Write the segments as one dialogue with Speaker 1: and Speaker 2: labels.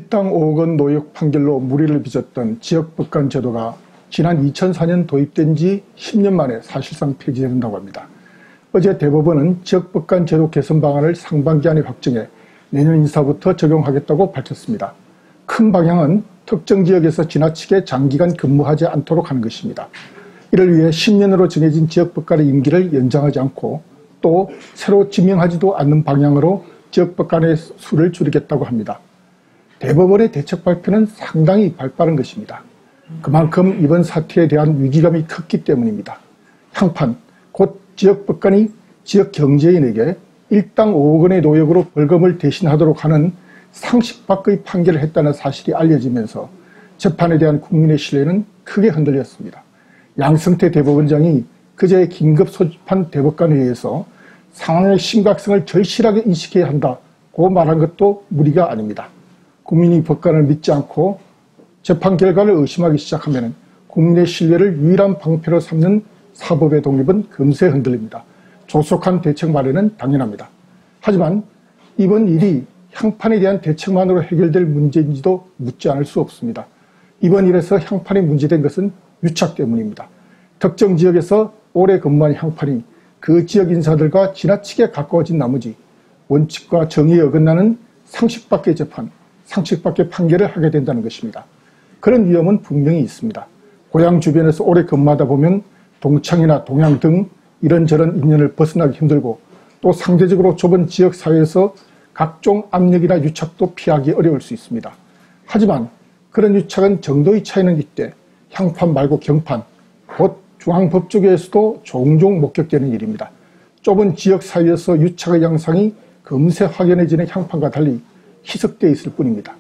Speaker 1: 일당 5억 원 노역 판결로 무리를 빚었던 지역법관 제도가 지난 2004년 도입된 지 10년 만에 사실상 폐지된다고 합니다. 어제 대법원은 지역법관 제도 개선 방안을 상반기 안에 확정해 내년 인사부터 적용하겠다고 밝혔습니다. 큰 방향은 특정 지역에서 지나치게 장기간 근무하지 않도록 하는 것입니다. 이를 위해 10년으로 정해진 지역법관의 임기를 연장하지 않고 또 새로 지명하지도 않는 방향으로 지역법관의 수를 줄이겠다고 합니다. 대법원의 대책 발표는 상당히 발빠른 것입니다. 그만큼 이번 사태에 대한 위기감이 컸기 때문입니다. 향판, 곧 지역법관이 지역 경제인에게 일당 5억 원의 노역으로 벌금을 대신하도록 하는 상식 밖의 판결을 했다는 사실이 알려지면서 재판에 대한 국민의 신뢰는 크게 흔들렸습니다. 양승태 대법원장이 그제 긴급 소집한 대법관회의에서 상황의 심각성을 절실하게 인식해야 한다고 말한 것도 무리가 아닙니다. 국민이 법관을 믿지 않고 재판 결과를 의심하기 시작하면 국민의 신뢰를 유일한 방패로 삼는 사법의 독립은 금세 흔들립니다. 조속한 대책 마련은 당연합니다. 하지만 이번 일이 향판에 대한 대책만으로 해결될 문제인지도 묻지 않을 수 없습니다. 이번 일에서 향판이 문제된 것은 유착 때문입니다. 특정 지역에서 오래 근무한 향판이 그 지역 인사들과 지나치게 가까워진 나머지 원칙과 정의에 어긋나는 상식 밖의 재판, 상식 밖의 판결을 하게 된다는 것입니다. 그런 위험은 분명히 있습니다. 고향 주변에서 오래 근무하다 보면 동창이나 동양 등 이런저런 인연을 벗어나기 힘들고 또 상대적으로 좁은 지역사회에서 각종 압력이나 유착도 피하기 어려울 수 있습니다. 하지만 그런 유착은 정도의 차이는 있되 향판 말고 경판, 곧 중앙법조계에서도 종종 목격되는 일입니다. 좁은 지역사회에서 유착의 양상이 금세 확연해지는 향판과 달리 희석되어 있을 뿐입니다.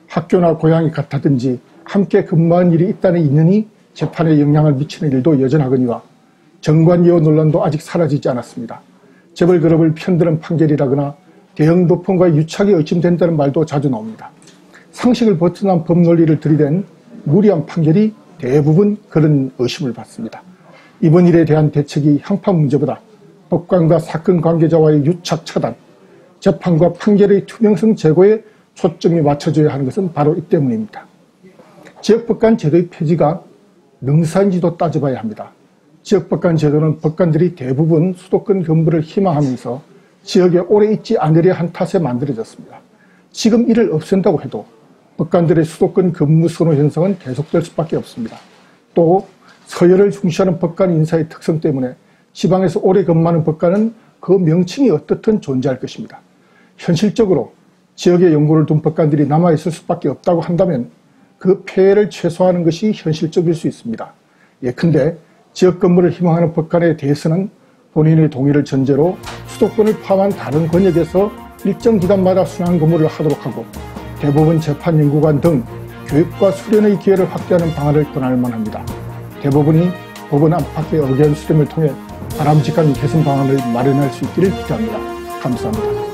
Speaker 1: 학교나 고향이 같다든지 함께 근무한 일이 있다는 인연이 재판에 영향을 미치는 일도 여전하거니와 정관예우 논란도 아직 사라지지 않았습니다. 재벌그룹을 편드는 판결이라거나 대형 도폰과의 유착이 의심된다는 말도 자주 나옵니다. 상식을 벗어난 법논리를 들이댄 무리한 판결이 대부분 그런 의심을 받습니다. 이번 일에 대한 대책이 향판 문제보다 법관과 사건 관계자와의 유착 차단, 재판과 판결의 투명성 제고에 초점이 맞춰져야 하는 것은 바로 이 때문입니다. 지역법관 제도의 폐지가 능사인지도 따져봐야 합니다. 지역법관 제도는 법관들이 대부분 수도권 근무를 희망하면서 지역에 오래 있지 않으려 한 탓에 만들어졌습니다. 지금 이를 없앤다고 해도 법관들의 수도권 근무 선호 현상은 계속될 수밖에 없습니다. 또 서열을 중시하는 법관 인사의 특성 때문에 지방에서 오래 근무하는 법관은 그 명칭이 어떻든 존재할 것입니다. 현실적으로 지역에 연고를 둔 법관들이 남아있을 수밖에 없다고 한다면 그 폐해를 최소화하는 것이 현실적일 수 있습니다. 예컨대 지역 근무를 희망하는 법관에 대해서는 본인의 동의를 전제로 수도권을 포함한 다른 권역에서 일정 기간마다 순환 근무를 하도록 하고 대법원 재판연구관 등 교육과 수련의 기회를 확대하는 방안을 권할 만합니다. 대법원이 법원 안팎의 의견 수렴을 통해 바람직한 개선 방안을 마련할 수 있기를 기대합니다. 감사합니다.